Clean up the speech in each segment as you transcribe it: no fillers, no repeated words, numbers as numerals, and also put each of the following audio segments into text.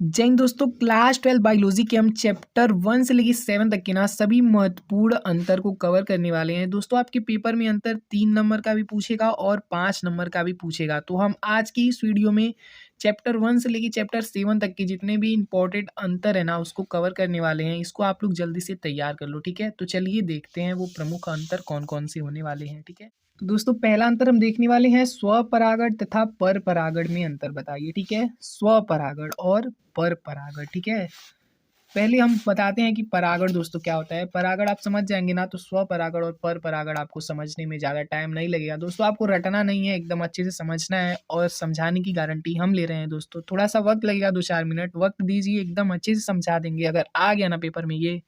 जय हिंद दोस्तों। Class 12 biology के हम चैप्टर 1 से लेकर 7 तक के ना सभी महत्वपूर्ण अंतर को कवर करने वाले हैं। दोस्तों आपके पेपर में अंतर 3 नंबर का भी पूछेगा और 5 नंबर का भी पूछेगा। तो हम आज की इस वीडियो में चैप्टर 1 से लेकर चैप्टर 7 तक के जितने भी इंपॉर्टेंट अंतर है ना उसको कवर करने वाले हैं। इसको आप लोग जल्दी से तैयार कर लो, ठीक है। तो चलिए देखते हैं वो प्रमुख अंतर कौन कौन से होने वाले हैं, ठीक है। तो दोस्तों पहला अंतर हम देखने वाले हैं स्वपरागण तथा पर परागण में अंतर बताइए, ठीक है। स्वपरागण और पर परागण, ठीक है। पहले हम बताते हैं कि परागण दोस्तों क्या होता है। परागण आप समझ जाएंगे ना तो स्वपरागण और पर परागण आपको समझने में ज़्यादा टाइम नहीं लगेगा। दोस्तों आपको रटना नहीं है, एकदम अच्छे से समझना है और समझाने की गारंटी हम ले रहे हैं। दोस्तों थोड़ा सा वक्त लगेगा, 2-4 मिनट वक्त दीजिए, एकदम अच्छे से समझा देंगे। अगर आ गया ना पेपर में ये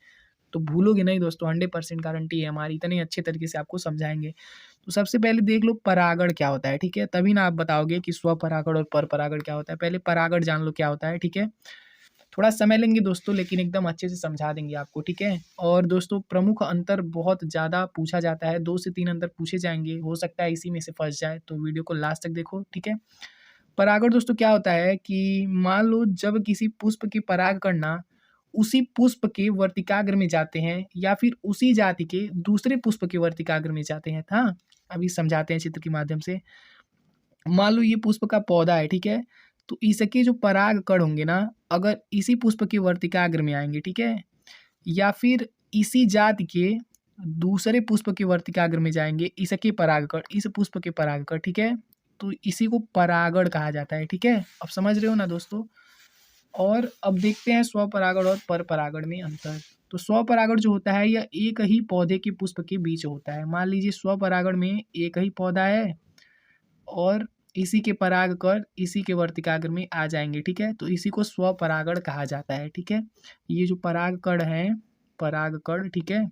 तो भूलोगे नहीं दोस्तों, 100% गारंटी है हमारी, इतने अच्छे तरीके से आपको समझाएंगे। तो सबसे पहले देख लो परागण क्या होता है, ठीक है। तभी ना आप बताओगे कि स्वपरागण और पर परागण क्या होता है। पहले परागण जान लो क्या होता है, ठीक है। थोड़ा समय लेंगे दोस्तों लेकिन एकदम अच्छे से समझा देंगे आपको, ठीक है। और दोस्तों प्रमुख अंतर बहुत ज़्यादा पूछा जाता है, 2 से 3 अंतर पूछे जाएंगे, हो सकता है इसी में से फंस जाए, तो वीडियो को लास्ट तक देखो, ठीक है। परागण दोस्तों क्या होता है कि मान लो जब किसी पुष्प की परागकण ना उसी पुष्प के वर्तिकाग्र में जाते हैं या फिर उसी जाति के दूसरे पुष्प के वर्तिकाग्र में जाते हैं। हाँ, अभी समझाते हैं चित्र के माध्यम से। मान लो ये पुष्प का पौधा है, ठीक है। तो इसके जो पराग कण होंगे ना अगर इसी पुष्प के वर्तिकाग्र में आएंगे, ठीक है, या फिर इसी जाति के दूसरे पुष्प के वर्तिकाग्र में जाएंगे, इसके परागकण इस पुष्प के परागकण, ठीक है, तो इसी को परागण कहा जाता है, ठीक है। अब समझ रहे हो ना दोस्तों। और अब देखते हैं स्वपरागण और पर परागण में अंतर। तो स्वपरागण जो होता है यह एक ही पौधे के पुष्प के बीच होता है। मान लीजिए स्वपरागण में एक ही पौधा है और इसी के परागकण इसी के वर्तिकाग्र में आ जाएंगे, ठीक है, तो इसी को स्वपरागण कहा जाता है, ठीक है। ये जो परागकण है, परागकण, ठीक है,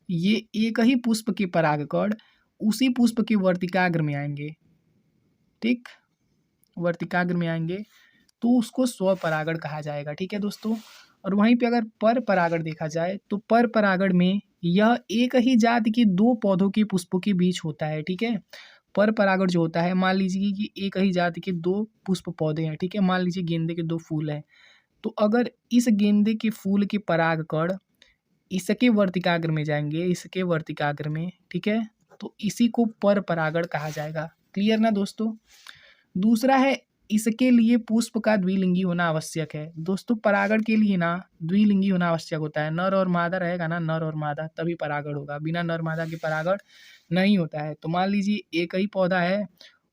ये एक ही पुष्प के परागकण उसी पुष्प के वर्तिकाग्र में आएंगे, ठीक, वर्तिकाग्र में आएंगे तो उसको स्वपरागण कहा जाएगा, ठीक है दोस्तों। और वहीं पे अगर पर परागण देखा जाए तो पर परागण में यह एक ही जाति के 2 पौधों के पुष्पों के बीच होता है, ठीक है। पर परागण जो होता है मान लीजिए कि एक ही जाति के 2 पुष्प पौधे हैं, ठीक है। मान लीजिए गेंदे के 2 फूल हैं, तो अगर इस गेंदे के फूल के परागकण इसके वर्तिकाग्र में जाएंगे, इसके वर्तिकाग्र में, ठीक है, तो इसी को पर परागण कहा जाएगा। क्लियर ना दोस्तों। दूसरा है इसके लिए पुष्प का द्विलिंगी होना आवश्यक है। दोस्तों परागण के लिए ना द्विलिंगी होना आवश्यक होता है, नर और मादा रहेगा ना, नर और मादा, तभी परागण होगा, बिना नर मादा के परागण नहीं होता है। तो मान लीजिए एक ही पौधा है,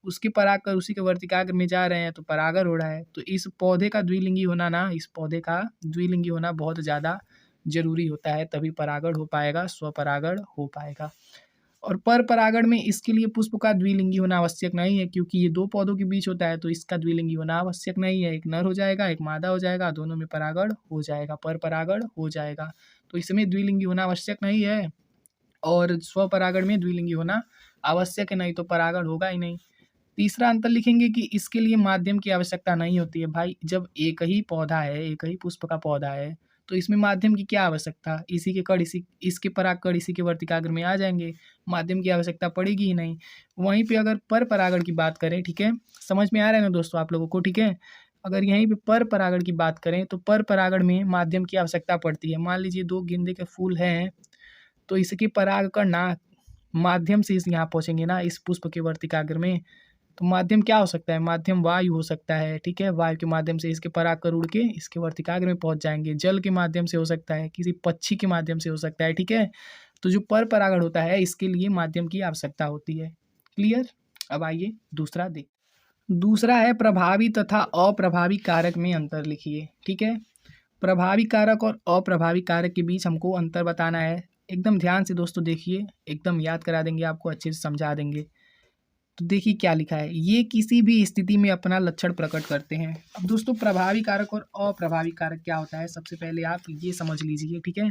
उसके परागकण उसी के वर्तिकाग्र में जा रहे हैं तो परागण हो रहा है। तो इस पौधे का द्विलिंगी होना ना, इस पौधे का द्विलिंगी होना बहुत ज़्यादा जरूरी होता है, तभी परागण हो पाएगा, स्वपरागण हो पाएगा। और पर परागण में इसके लिए पुष्प का द्विलिंगी होना आवश्यक नहीं है, क्योंकि ये 2 पौधों के बीच होता है तो इसका द्विलिंगी होना आवश्यक नहीं है। एक नर हो जाएगा, एक मादा हो जाएगा, दोनों में परागण हो जाएगा, पर परागण हो जाएगा। तो इसमें द्विलिंगी होना आवश्यक नहीं है और स्वपरागण में द्विलिंगी होना आवश्यक है, नहीं तो परागण होगा ही नहीं। तीसरा अंतर लिखेंगे कि इसके लिए माध्यम की आवश्यकता नहीं होती है। भाई जब एक ही पौधा है, एक ही पुष्प का पौधा है, तो इसमें माध्यम की क्या आवश्यकता, इसी के कण इसके परागकण इसी के वर्तिकाग्र में आ जाएंगे, माध्यम की आवश्यकता पड़ेगी ही नहीं। वहीं पे अगर पर परागण की बात करें, ठीक है, समझ में आ रहा है ना दोस्तों आप लोगों को, ठीक है। अगर यहीं पे पर परागण की बात करें तो पर परागण में माध्यम की आवश्यकता पड़ती है। मान लीजिए 2 गेंदे के फूल हैं तो इसके परागकण ना माध्यम से इस यहाँ पहुँचेंगे ना इस पुष्प के वर्तिकाग्र में, तो माध्यम क्या हो सकता है, माध्यम वायु हो सकता है, ठीक है। वायु के माध्यम से इसके परागकण उड़ के इसके वर्तिकाग्र में पहुंच जाएंगे। जल के माध्यम से हो सकता है, किसी पक्षी के माध्यम से हो सकता है, ठीक है। तो जो पर परागण होता है इसके लिए माध्यम की आवश्यकता होती है। क्लियर। अब आइए दूसरा देख। दूसरा है प्रभावी तथा अप्रभावी कारक में अंतर लिखिए, ठीक है। प्रभावी कारक और अप्रभावी कारक के बीच हमको अंतर बताना है। एकदम ध्यान से दोस्तों देखिए, एकदम याद करा देंगे आपको, अच्छे से समझा देंगे। तो देखिए क्या लिखा है, ये किसी भी स्थिति में अपना लक्षण प्रकट करते हैं। अब दोस्तों प्रभावी कारक और अप्रभावी कारक क्या होता है, सबसे पहले आप ये समझ लीजिए, ठीक है।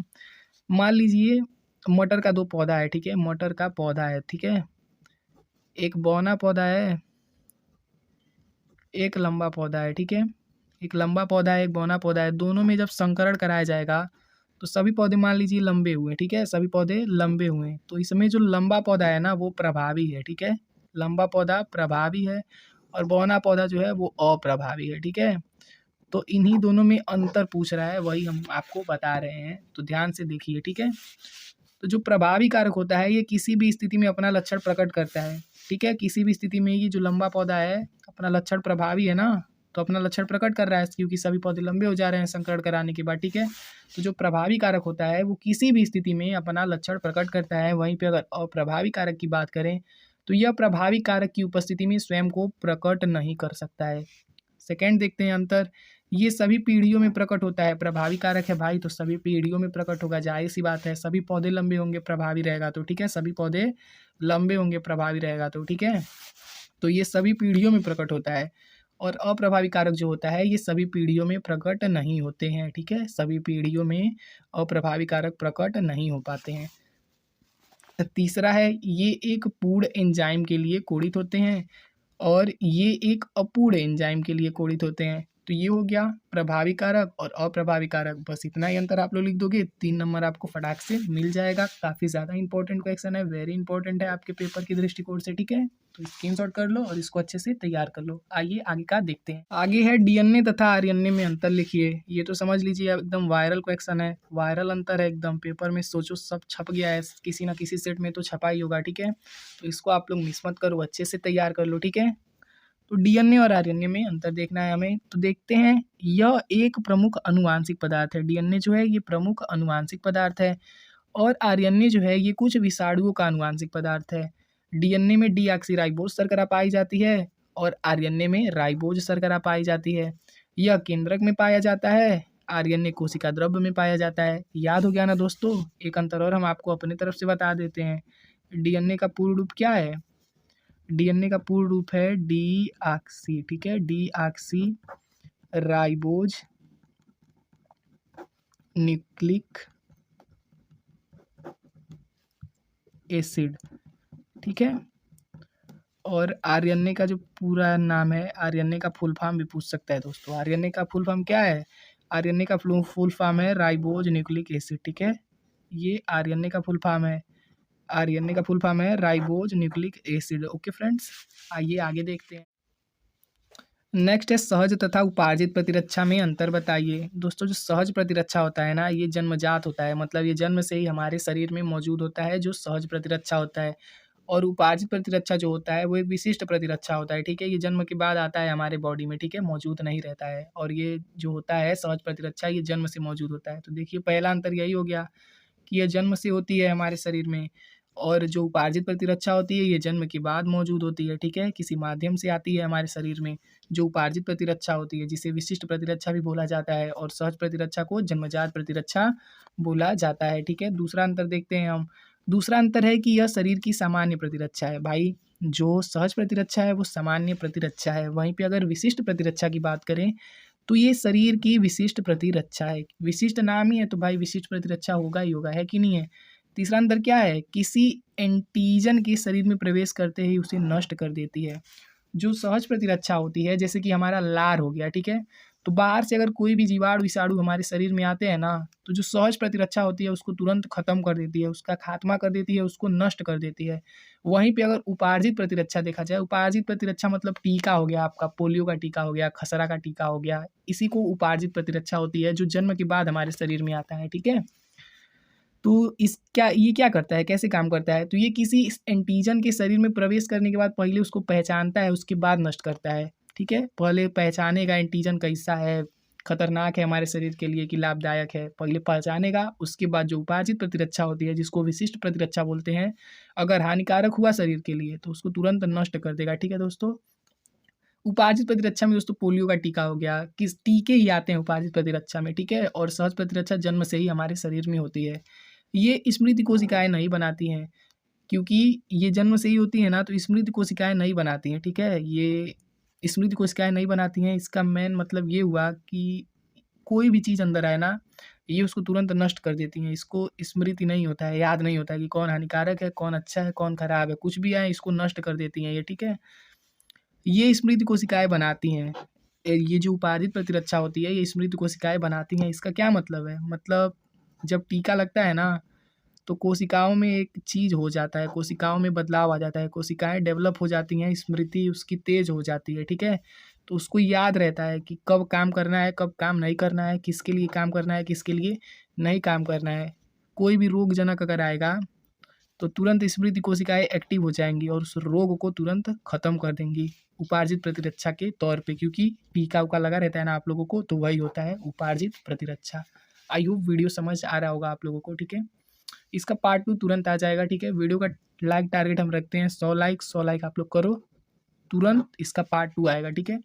मान लीजिए मटर का 2 पौधा है, ठीक है, मटर का पौधा है, ठीक है, एक बौना पौधा है, एक लंबा पौधा है, ठीक है, एक लंबा पौधा है, एक बौना पौधा है। दोनों में जब संकरण कराया जाएगा तो सभी पौधे मान लीजिए लंबे हुए, ठीक है, सभी पौधे लंबे हुए, तो इसमें जो लंबा पौधा है ना वो प्रभावी है, ठीक है, लंबा पौधा प्रभावी है और बौना पौधा जो है वो अप्रभावी है, ठीक है। तो इन्हीं दोनों में अंतर पूछ रहा है, वही हम आपको बता रहे हैं, तो ध्यान से देखिए, ठीक है। तो जो प्रभावी कारक होता है ये किसी भी स्थिति में अपना लक्षण प्रकट करता है, ठीक है। किसी भी स्थिति में ये जो लंबा पौधा है अपना लक्षण प्रभावी है ना, तो अपना लक्षण प्रकट कर रहा है क्योंकि सभी पौधे लंबे हो जा रहे हैं संकरण कराने के बाद, ठीक है। तो जो प्रभावी कारक होता है वो किसी भी स्थिति में अपना लक्षण प्रकट करता है। वहीं पे अगर अप्रभावी कारक की बात करें तो यह प्रभावी कारक की उपस्थिति में स्वयं को प्रकट नहीं कर सकता है। सेकेंड देखते हैं अंतर, ये सभी पीढ़ियों में प्रकट होता है। प्रभावी कारक है भाई तो सभी पीढ़ियों में प्रकट होगा, जाहिर सी बात है। सभी पौधे लंबे होंगे प्रभावी रहेगा तो, ठीक है। सभी पौधे लंबे होंगे प्रभावी रहेगा तो, ठीक है। तो ये सभी पीढ़ियों में प्रकट होता है। और अप्रभावी कारक जो होता है ये सभी पीढ़ियों में प्रकट नहीं होते हैं, ठीक है। सभी पीढ़ियों में अप्रभावी कारक प्रकट नहीं हो पाते हैं। तीसरा है, ये एक पूर्ण एंजाइम के लिए कोडित होते हैं और ये एक अपूर्ण एंजाइम के लिए कोडित होते हैं। तो ये हो गया प्रभावी कारक और अप्रभावी कारक, बस इतना ही अंतर आप लोग लिख दोगे, 3 नंबर आपको फटाक से मिल जाएगा। काफ़ी ज़्यादा इंपॉर्टेंट क्वेश्चन है, वेरी इंपॉर्टेंट है आपके पेपर की दृष्टिकोण से, ठीक है। तो स्क्रीनशॉट कर लो और इसको अच्छे से तैयार कर लो। आइए आगे का देखते हैं। आगे है डीएनए तथा आरएनए में अंतर लिखिए। ये तो समझ लीजिए एकदम वायरल क्वेश्चन है, वायरल अंतर है एकदम, पेपर में सोचो सब छप गया है, किसी ना किसी सेट में तो छपा ही होगा, ठीक है। तो इसको आप लोग मिस मत करो, अच्छे से तैयार कर लो, ठीक है। तो डीएनए और आरएनए में अंतर देखना है हमें, तो देखते हैं। यह एक प्रमुख अनुवांशिक पदार्थ है। डीएनए जो है ये प्रमुख अनुवांशिक पदार्थ है और आरएनए जो है ये कुछ विषाणुओं का अनुवांशिक पदार्थ है। डीएनए में डीऑक्सीराइबोज शर्करा पाई जाती है और आरएनए में राइबोज शर्करा पाई जाती है। यह केंद्रक में पाया जाता है, आरएनए कोशिका द्रव्य में पाया जाता है। याद हो गया ना दोस्तों। एक अंतर और हम आपको अपनी तरफ से बता देते हैं। डीएनए का पूर्ण रूप क्या है? डीएनए का पूर्ण रूप है डीऑक्सी, ठीक है। डीऑक्सी राइबोज न्यूक्लिक एसिड, ठीक है। और आरएनए का जो पूरा नाम है, आरएनए का फुल फॉर्म भी पूछ सकता है दोस्तों। आरएनए का फुल फॉर्म क्या है? आरएनए का फुल फॉर्म है राइबोज न्यूक्लिक एसिड, ठीक है। ये आरएनए का फुल फॉर्म है, आरएनए का फुल फॉर्म है ribose nucleic acid. Okay friends, आइए आगे देखते हैं। नेक्स्ट है सहज तथा उपार्जित प्रतिरक्षा में अंतर बताइए। दोस्तों जो सहज प्रतिरक्षा होता है ना, ये जन्मजात होता है, मतलब ये जन्म से ही हमारे शरीर में मौजूद होता है, जो सहज प्रतिरक्षा होता है। और उपार्जित प्रतिरक्षा जो होता है वो एक विशिष्ट प्रतिरक्षा होता है, ठीक है। ये जन्म के बाद आता है हमारे बॉडी में, ठीक है, मौजूद नहीं रहता है। और ये जो होता है सहज प्रतिरक्षा, ये जन्म से मौजूद होता है। तो देखिए पहला अंतर यही हो गया कि यह जन्म से होती है हमारे शरीर में, और जो उपार्जित प्रतिरक्षा होती है ये जन्म के बाद मौजूद होती है, ठीक है। किसी माध्यम से आती है हमारे शरीर में जो उपार्जित प्रतिरक्षा होती है, जिसे विशिष्ट प्रतिरक्षा भी बोला जाता है, और सहज प्रतिरक्षा को जन्मजात प्रतिरक्षा बोला जाता है, ठीक है। दूसरा अंतर देखते हैं हम। दूसरा अंतर है कि यह शरीर की सामान्य प्रतिरक्षा है। भाई जो सहज प्रतिरक्षा है वो सामान्य प्रतिरक्षा है, वहीं पे अगर विशिष्ट प्रतिरक्षा की बात करें तो ये शरीर की विशिष्ट प्रतिरक्षा है। विशिष्ट नाम ही है तो भाई विशिष्ट प्रतिरक्षा होगा ही होगा, है कि नहीं है। तीसरा अंतर क्या है? किसी एंटीजन के शरीर में प्रवेश करते ही उसे नष्ट कर देती है। जो सहज प्रतिरक्षा होती है, जैसे कि हमारा लार हो गया, ठीक है, तो बाहर से अगर कोई भी जीवाणु विषाणु हमारे शरीर में आते हैं ना, तो जो सहज प्रतिरक्षा होती है उसको तुरंत खत्म कर देती है, उसका खात्मा कर देती है, उसको नष्ट कर देती है। वहीं पे अगर उपार्जित प्रतिरक्षा देखा जाए, उपार्जित प्रतिरक्षा मतलब टीका हो गया आपका, पोलियो का टीका हो गया, खसरा का टीका हो गया, इसी को उपार्जित प्रतिरक्षा होती है, जो जन्म के बाद हमारे शरीर में आता है, ठीक है। तो ये क्या करता है, कैसे काम करता है? तो ये किसी एंटीजन के शरीर में प्रवेश करने के बाद पहले उसको पहचानता है, उसके बाद नष्ट करता है, ठीक है। पहले पहचानेगा एंटीजन कैसा है, खतरनाक है हमारे शरीर के लिए कि लाभदायक है, पहले पहचानेगा। उसके बाद जो उपार्जित प्रतिरक्षा होती है, जिसको विशिष्ट प्रतिरक्षा बोलते हैं, अगर हानिकारक हुआ शरीर के लिए तो उसको तुरंत नष्ट कर देगा, ठीक है दोस्तों। उपार्जित प्रतिरक्षा में दोस्तों पोलियो का टीका हो गया, किस टीके ही आते हैं उपार्जित प्रतिरक्षा में, ठीक है। और सहज प्रतिरक्षा जन्म से ही हमारे शरीर में होती है। ये स्मृति कोशिकाएं नहीं बनाती हैं, क्योंकि ये जन्म से ही होती है ना, तो स्मृति कोशिकाएं नहीं बनाती हैं, ठीक है। ये स्मृति कोशिकाएं नहीं बनाती हैं, इसका मेन मतलब ये हुआ कि कोई भी चीज़ अंदर आए ना, ये उसको तुरंत नष्ट कर देती हैं। इसको स्मृति नहीं होता है, याद नहीं होता है कि कौन हानिकारक है, कौन अच्छा है, कौन खराब है, कुछ भी आए इसको नष्ट कर देती हैं ये, ठीक है। ये स्मृति कोशिकाएं बनाती हैं। ये जो उपार्जित प्रतिरक्षा होती है ये स्मृति कोशिकाएं बनाती हैं। इसका क्या मतलब है? मतलब जब टीका लगता है ना, तो कोशिकाओं में एक चीज़ हो जाता है, कोशिकाओं में बदलाव आ जाता है, कोशिकाएं डेवलप हो जाती हैं, स्मृति उसकी तेज हो जाती है, ठीक है। तो उसको याद रहता है कि कब काम करना है, कब काम नहीं करना है, किसके लिए काम करना है, किसके लिए नहीं काम करना है। कोई भी रोगजनक अगर आएगा तो तुरंत स्मृति कोशिकाएं एक्टिव हो जाएंगी और उस रोग को तुरंत खत्म कर देंगी उपार्जित प्रतिरक्षा के तौर पे, क्योंकि टीका उका लगा रहता है ना आप लोगों को, तो वही होता है उपार्जित प्रतिरक्षा। आई होप वीडियो समझ आ रहा होगा आप लोगों को, ठीक है। इसका पार्ट 2 तुरंत आ जाएगा, ठीक है। वीडियो का लाइक टारगेट हम रखते हैं 100 लाइक, 100 लाइक आप लोग करो, तुरंत इसका पार्ट 2 आएगा, ठीक है।